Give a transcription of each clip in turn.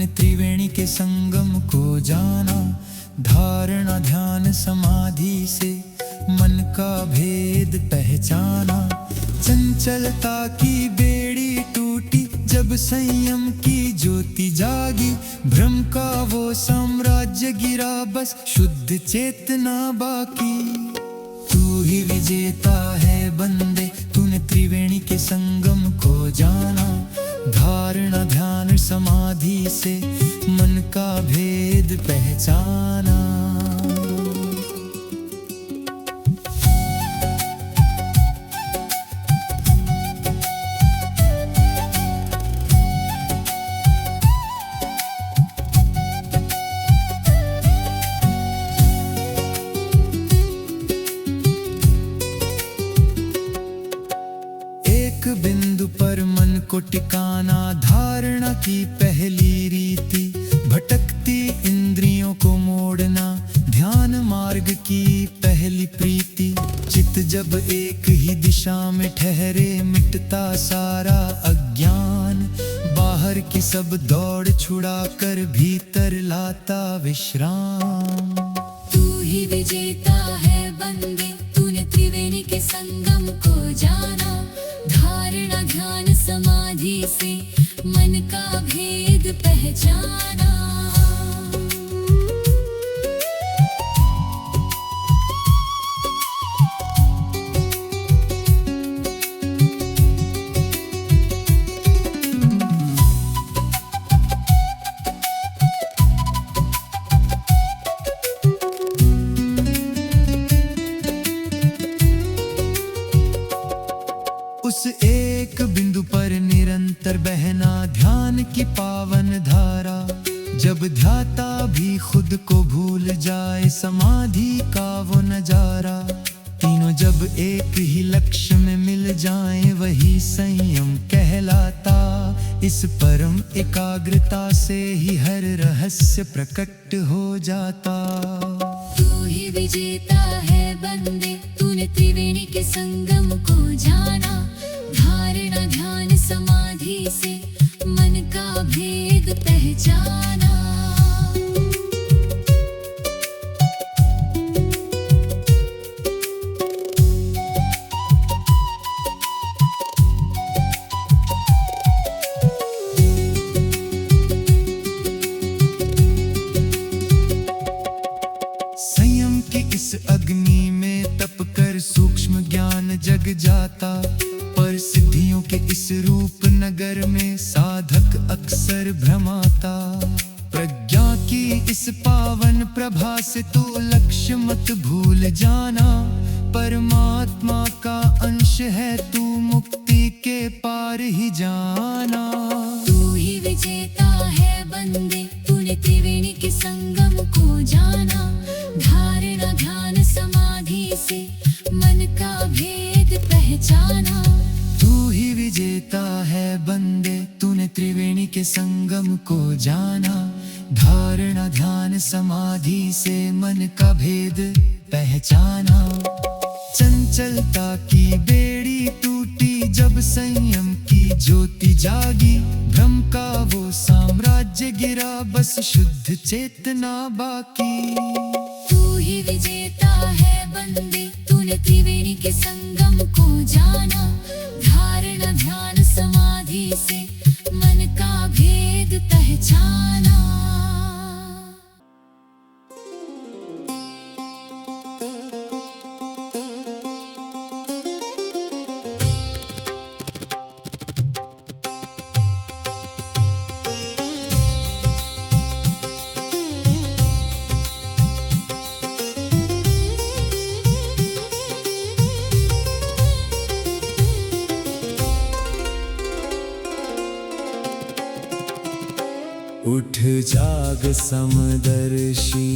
तूने त्रिवेणी के संगम को जाना। धारणा ध्यान समाधि से मन का भेद पहचाना। चंचलता की बेड़ी टूटी जब संयम की ज्योति जागी। भ्रम का वो साम्राज्य गिरा बस शुद्ध चेतना बाकी। तू ही विजेता है बंदे, तूने त्रिवेणी के संगम को जाना। धारणा ध्यान समाधि से मन का भेद पहचाना। एक बिंदु पर मन को टिकाना धारणा की पहली रीति। भटकती इंद्रियों को मोड़ना ध्यान मार्ग की पहली प्रीति। चित्त जब एक ही दिशा में ठहरे मिटता सारा अज्ञान। बाहर की सब दौड़ छुड़ाकर भीतर लाता विश्राम। तू ही विजेता है बंदे, तूने त्रिवेणी के संगम को जाना। धारणा ध्यान समाधि से मन का भेद पहचाना। उस एक बिंदु पर निरंतर बहना ध्यान की पावन धारा। जब ध्याता भी खुद को भूल जाए समाधि का वो नजारा। तीनों जब एक ही लक्ष्य में मिल जाएं वही संयम कहलाता। इस परम एकाग्रता से ही हर रहस्य प्रकट हो जाता। तू ही विजेता है बंदे, तूने त्रिवेणी के संगम को जाना। धारणा ध्यान समाधि से मन का भेद पहचाना। संयम की इस अग्नि में तप कर सूक्ष्म ज्ञान जग जाता। पर सिद्धियों के इस रूप नगर में साधक अक्सर भ्रमाता। प्रज्ञा की इस पावन प्रभा से तू लक्ष्य मत भूल जाना। परमात्मा का अंश है तू मुक्ति के पार ही जाना। तू ही विजेता है बंदे, तूने त्रिवेणी के संगम को जाना। धारणा ध्यान समाधि से मन का भेद पहचाना। तू ही विजेता है बंदे, तूने त्रिवेणी के संगम को जाना। धारणा ध्यान समाधि से मन का भेद पहचाना। चंचलता की बेड़ी टूटी जब संयम की ज्योति जागी। भ्रम का वो साम्राज्य गिरा बस शुद्ध चेतना बाकी। तू ही विजेता है बंदे, तूने त्रिवेणी के संगम को जाना। धारणा ध्यान समाधि से मन का भेद पहचाना। उठ जाग समदर्शी,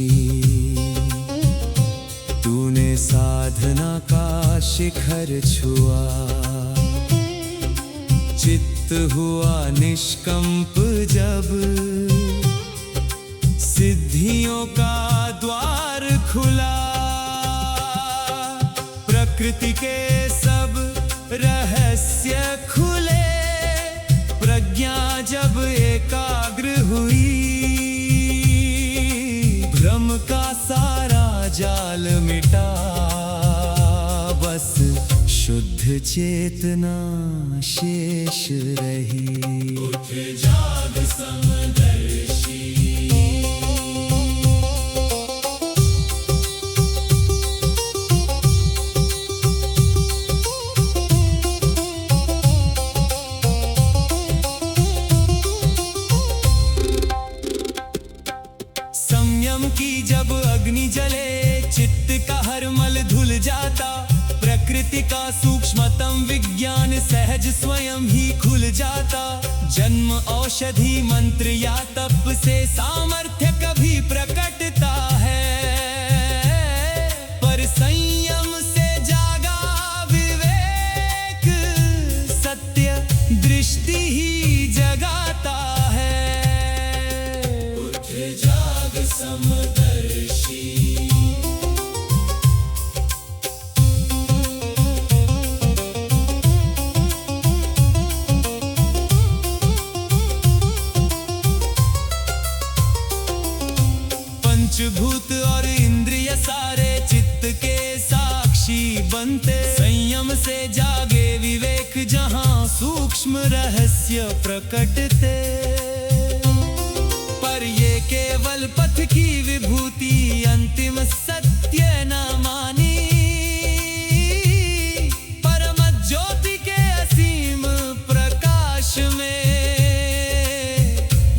तूने साधना का शिखर छुआ। चित्त हुआ निष्कंप जब सिद्धियों का द्वार खुला। प्रकृति के सब रहस्य खुले, प्रज्ञा जब एकाग्र हुई। जाल मिटा, बस शुद्ध चेतना शेष रही। उठ जाग समदर्शी। संयम की जब अग्नि जले, चित्त का हर मल धुल जाता। प्रकृति का सूक्ष्मतम विज्ञान सहज स्वयं ही खुल जाता। जन्म औषधि मंत्र या तप से सामर्थ्य कभी प्रकटता है, पर संयम से जागा विवेक सत्य दृष्टि ही जगाता है। उठ जाग समदर्शी। पंचभूत और इंद्रिय सारे चित्त के साक्षी बनते। संयम से जागे विवेक जहां सूक्ष्म रहस्य प्रकटते। पर ये केवल पथ की विभूति अंतिम सत्य न मानी। परम ज्योति के असीम प्रकाश में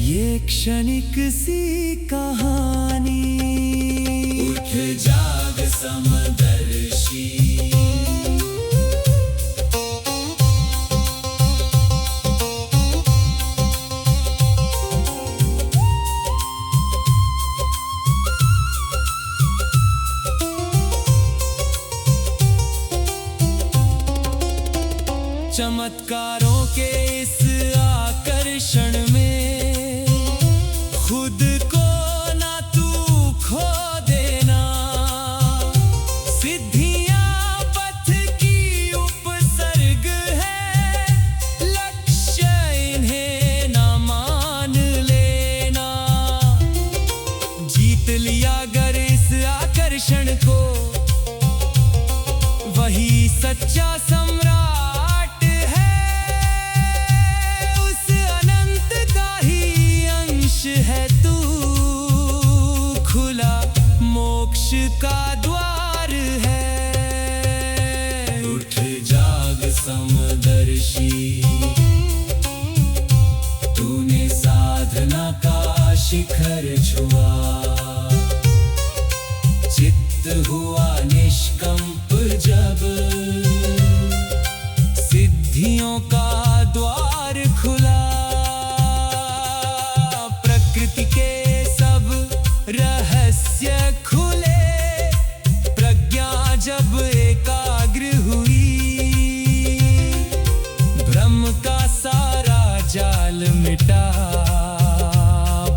ये क्षणिक सी कहानी। उठ जाग समदर्शी। चमत्कारों के इस आकर्षण में खुद को ना तू खो देना। सिद्धियां पथ की उपसर्ग है, लक्ष्य इन्हें ना मान लेना। जीत लिया अगर इस आकर्षण को, वही सच्चा सम्राट है। तू खुला मोक्ष का द्वार है। उठ जाग समदर्शी। तूने साधना का शिखर छुआ, चित्त हुआ निष्कंप जब। सिद्धियों का द्वार खुला, के सब रहस्य खुले। प्रज्ञा जब एकाग्र हुई, ब्रह्म का सारा जाल मिटा।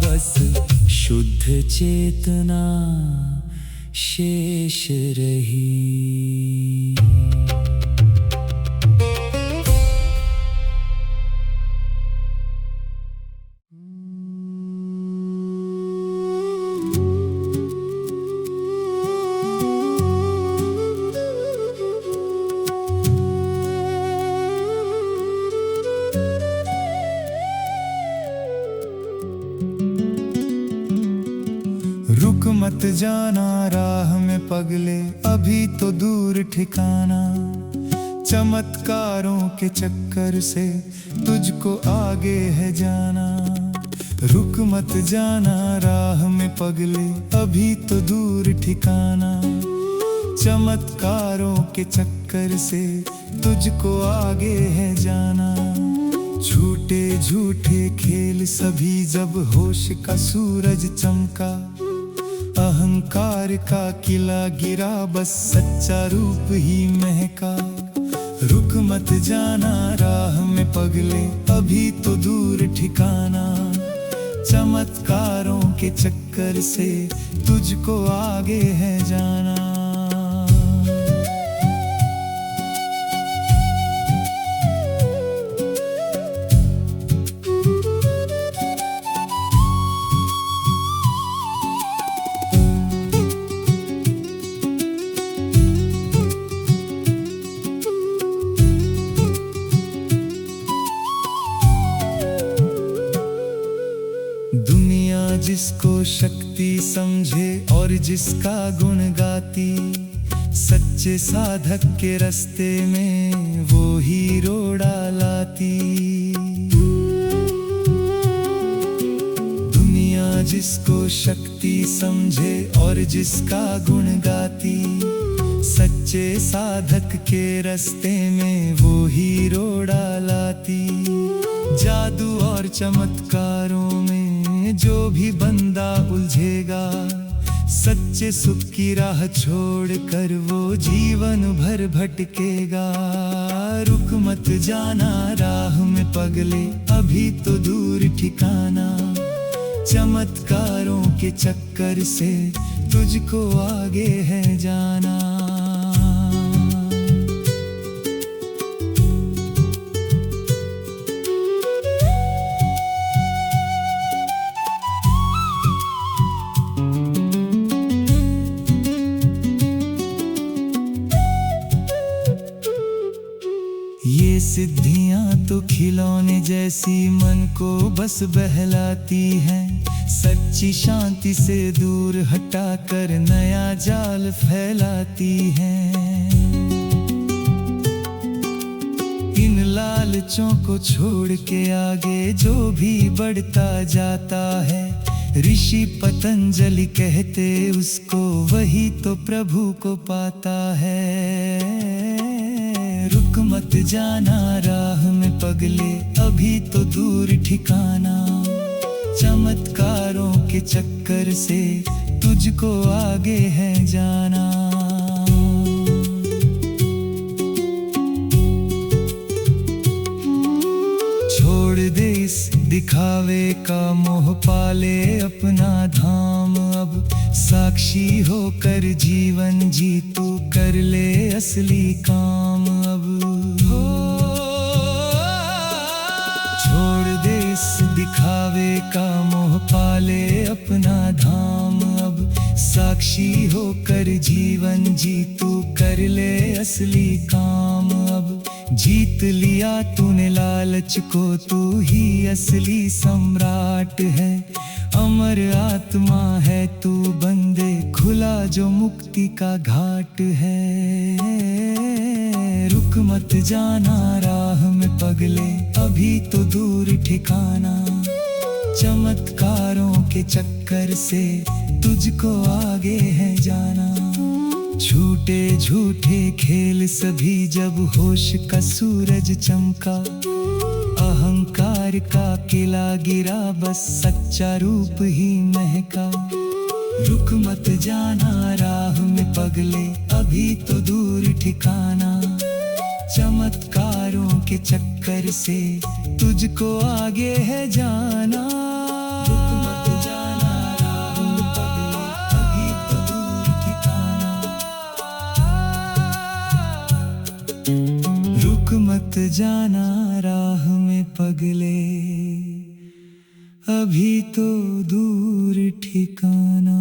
बस शुद्ध चेतना शेष रही। रुक मत जाना राह में पगले, अभी तो दूर ठिकाना। चमत्कारों के चक्कर से तुझको आगे है जाना। रुक मत जाना राह में पगले, अभी तो दूर ठिकाना। चमत्कारों के चक्कर से तुझको आगे है जाना। झूठे झूठे खेल सभी जब होश का सूरज चमका। अहंकार का किला गिरा, बस सच्चा रूप ही महका। रुक मत जाना राह में पगले, अभी तो दूर ठिकाना। चमत्कारों के चक्कर से तुझको आगे है जाना। दुनिया जिसको शक्ति समझे और जिसका गुण गाती, सच्चे साधक के रास्ते में वो हीरो डालाती। दुनिया जिसको शक्ति समझे और जिसका गुण गाती, सच्चे साधक के रास्ते में वो हीरो डालाती। जादू और चमत्कारों में जो भी बंदा उलझेगा, सच्चे सुख की राह छोड़कर वो जीवन भर भटकेगा। रुक मत जाना राह में पगले, अभी तो दूर ठिकाना। चमत्कारों के चक्कर से तुझको आगे है जाना। ये सिद्धियां तो खिलौने जैसी मन को बस बहलाती हैं। सच्ची शांति से दूर हटाकर नया जाल फैलाती हैं। इन लालचों को छोड़ के आगे जो भी बढ़ता जाता है, ऋषि पतंजलि कहते उसको वही तो प्रभु को पाता है। रुक मत जाना राह में पगले, अभी तो दूर ठिकाना। चमत्कारों के चक्कर से तुझको आगे है जाना। छोड़ दे इस दिखावे का मोह, पाले अपना धाम अब। साक्षी होकर जीवन जी तू कर ले असली काम अब। छोड़ दे इस दिखावे का मोह, पाले अपना धाम अब। साक्षी होकर जीवन जी तू कर ले असली काम अब। जीत लिया तूने लालच को, तू ही असली सम्राट है। अमर आत्मा है तू बंदे, खुला जो मुक्ति का घाट है। रुक मत जाना राह में पगले, अभी तो दूर ठिकाना। चमत्कारों के चक्कर से तुझको आगे है जाना। छूटे झूठे खेल सभी जब होश का सूरज चमका। अहंकार का किला गिरा, बस सच्चा रूप ही महका। रुक मत जाना राह में पगले, अभी तो दूर ठिकाना। चमत्कारों के चक्कर से तुझको आगे है जाना। रुक मत जाना राह में पगले, अभी तो दूर ठिकाना। रुक मत जाना राह में पगले, अभी तो दूर ठिकाना।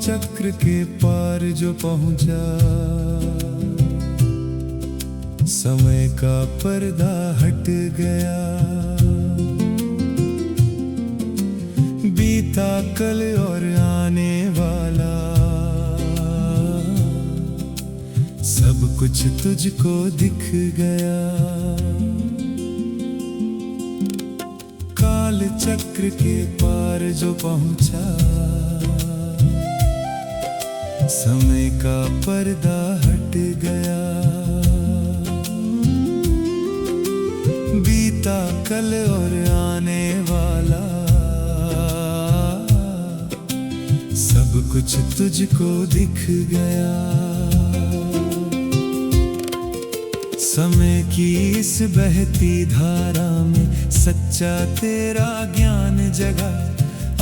चक्र के पार जो पहुंचा, समय का पर्दा हट गया। बीता कल और आने वाला, सब कुछ तुझको दिख गया। काल चक्र के पार जो पहुंचा, समय का पर्दा हट गया। बीता कल और आने वाला, सब कुछ तुझको दिख गया। समय की इस बहती धारा में सच्चा तेरा ज्ञान जगा।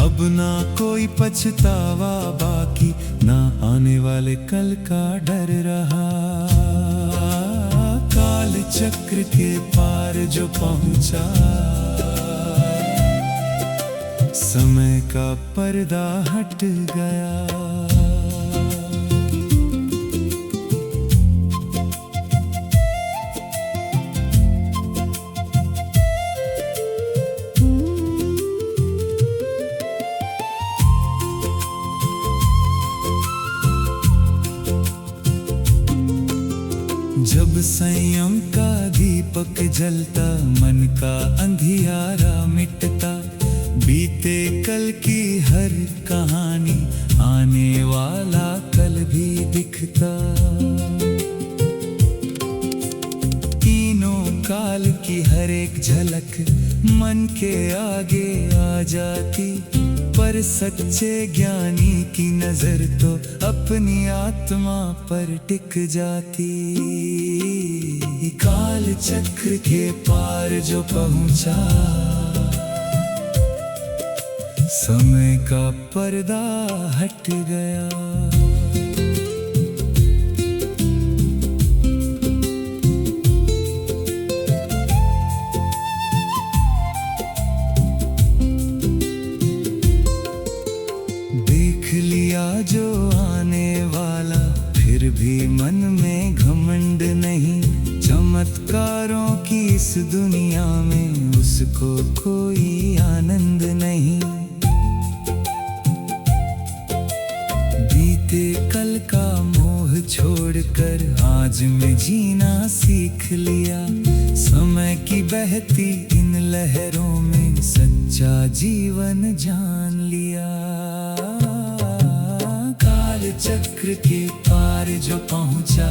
अब ना कोई पछतावा बाकी, ना आने वाले कल का डर रहा। काल चक्र के पार जो पहुंचा, समय का पर्दा हट गया। जब संयम का दीपक जलता, मन का अंधियारा मिटता। बीते कल की हर कहानी, आने वाला कल भी दिखता। तीनों काल की हर एक झलक मन के आगे आ जाती। पर सच्चे ज्ञानी की नजर तो अपनी आत्मा पर टिक जाती। काल चक्र के पार जो पहुंचा, समय का पर्दा हट गया। जो आने वाला, फिर भी मन में घमंड नहीं। चमत्कारों की इस दुनिया में उसको कोई आनंद नहीं। बीते कल का मोह छोड़कर आज में जीना सीख लिया। समय की बहती इन लहरों में सच्चा जीवन जान लिया। चक्र के पार जो पहुंचा,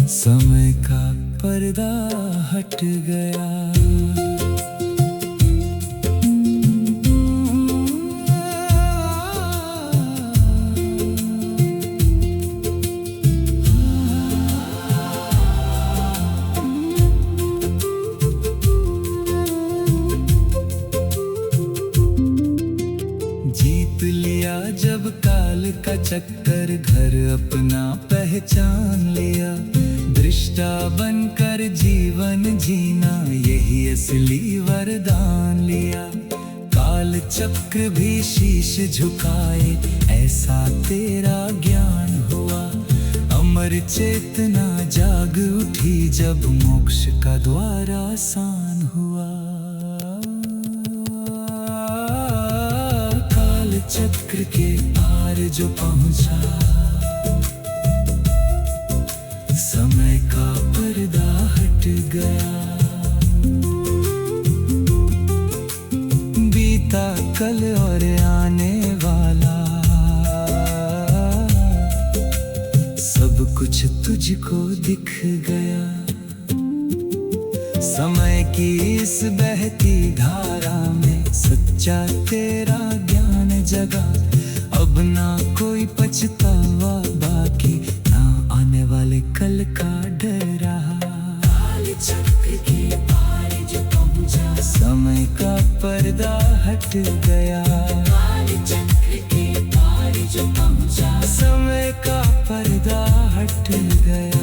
समय का पर्दा हट गया। जीत लिया जब काल का चक्कर, घर अपना पहचान लिया। दृष्टा बनकर जीवन जीना, यही असली वरदान लिया। काल चक्र भी शीश झुकाए, ऐसा तेरा ज्ञान हुआ। अमर चेतना जाग उठी जब मोक्ष का द्वार आसान हुआ। चक्र के पार जो पहुंचा, समय का पर्दा हट गया। बीता कल और आने वाला, सब कुछ तुझको दिख गया। समय की इस बहती धारा में सच्चा तेरा ज्ञान जगा। अब ना कोई पछतावा बाकी, ना आने वाले कल का डर रहा। काल चक्र के पार जो पहुंचा, समय का पर्दा हट गया। काल चक्र के पार जो पहुंचा, समय का पर्दा हट गया।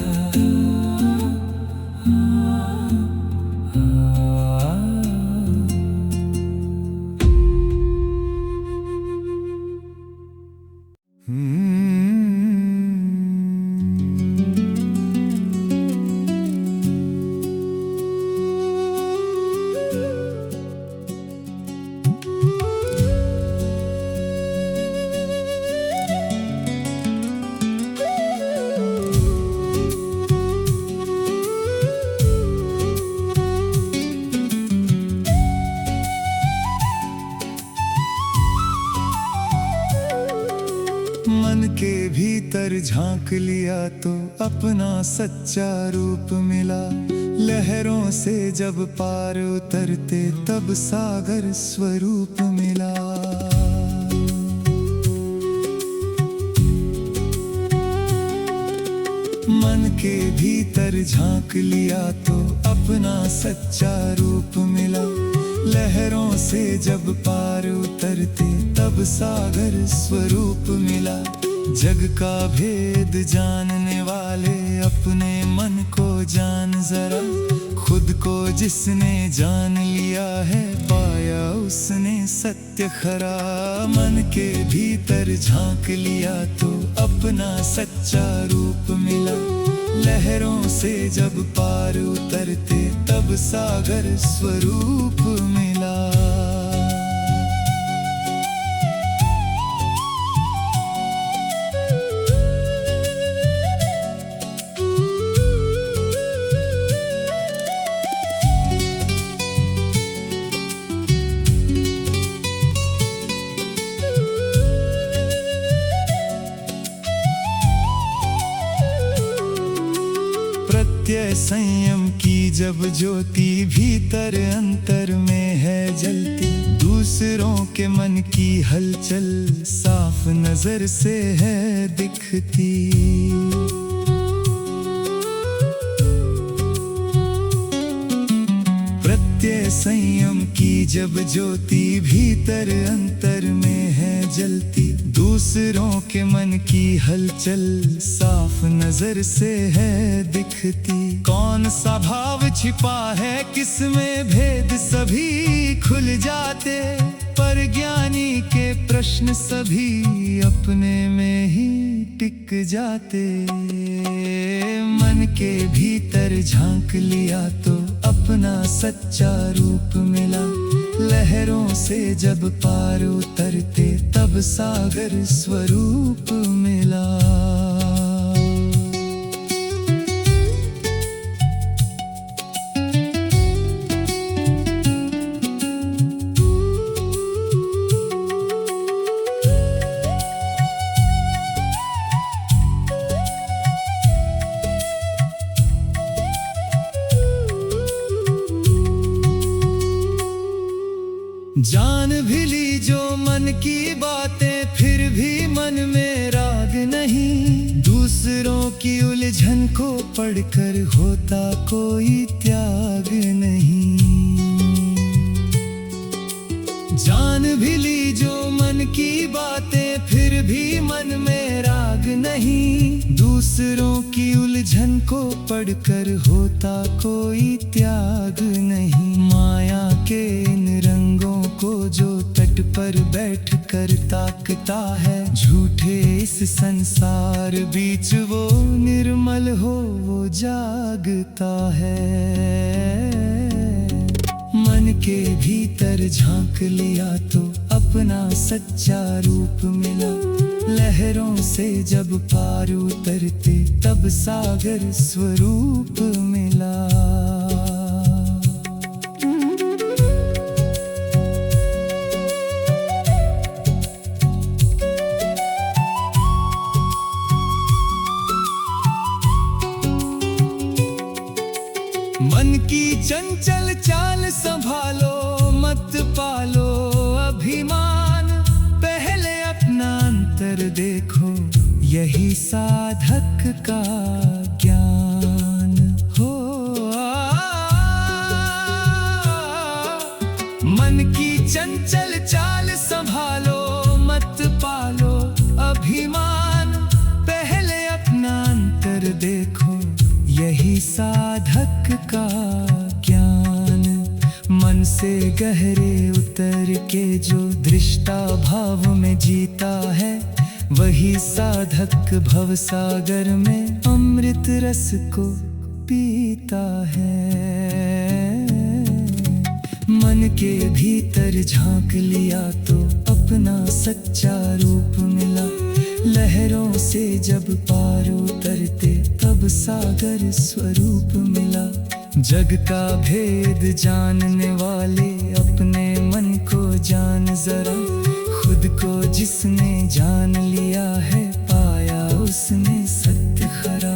मन के भीतर झांक लिया तो अपना सच्चा रूप मिला। लहरों से जब पार उतरते तब सागर स्वरूप मिला। मन के भीतर झांक लिया तो अपना सच्चा रूप मिला। लहरों से जब पार उतरते तब सागर स्वरूप मिला। जग का भेद जानने वाले अपने मन को जान जरा। खुद को जिसने जान लिया है पाया उसने सत्य खरा। मन के भीतर झांक लिया तो अपना सच्चा रूप मिला। लहरों से जब पार उतरते तब सागर स्वरूप मिला। प्रत्यय संयम की जब ज्योति भीतर अंतर में है जलती। दूसरों के मन की हलचल साफ नजर से है दिखती। प्रत्यय संयम की जब ज्योति भीतर अंतर में है जलती। दूसरों के मन की हलचल साफ नजर से है दिखती। कौन सा भाव छिपा है किसमें भेद सभी खुल जाते। पर ज्ञानी के प्रश्न सभी अपने में ही टिक जाते। मन के भीतर झांक लिया तो अपना सच्चा रूप मिला। लहरों से जब पार उतरते तब सागर स्वरूप मिला। जान भी ली जो मन की बातें फिर भी मन में राग नहीं। दूसरों की उलझन को पढ़कर होता कोई त्याग नहीं। जान भी ली जो मन की बातें फिर भी मन में राग नहीं। दूसरों की उलझन को पढ़कर होता कोई त्याग नहीं। माया के इन रंगों को जो तट पर बैठ कर ताकता है। झूठे इस संसार बीच वो निर्मल हो वो जागता है। मन के भीतर झांक लिया तो अपना सच्चा रूप मिला। लहरों से जब पार उतरते तब सागर स्वरूप मिला। मन की चंचल चाल संभालो मत पालो अभिमान। पहले अपना अंतर देखो यही साधक का ज्ञान हो। मन की चंचल चाल संभालो मत पालो अभिमान। पहले अपना अंतर देखो यही साधक का ज्ञान। मन से गहरे उतर के जो दृष्टा भाव में जीता है। वही साधक भव सागर में अमृत रस को पीता है। मन के भीतर झांक लिया तो अपना सच्चा रूप मिला। लहरों से जब पार उतरते तब सागर स्वरूप मिला। जग का भेद जानने वाले अपने मन को जान जरा। खुद को जिसने जान लिया है पाया उसने सत्य खरा।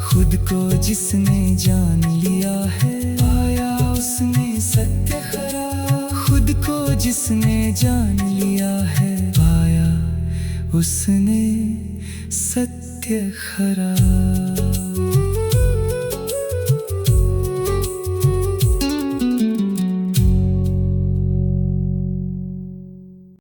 खुद को जिसने जान लिया है, पाया उसने सत्य खरा। खुद को जिसने जान लिया है, पाया उसने सत्य खरा।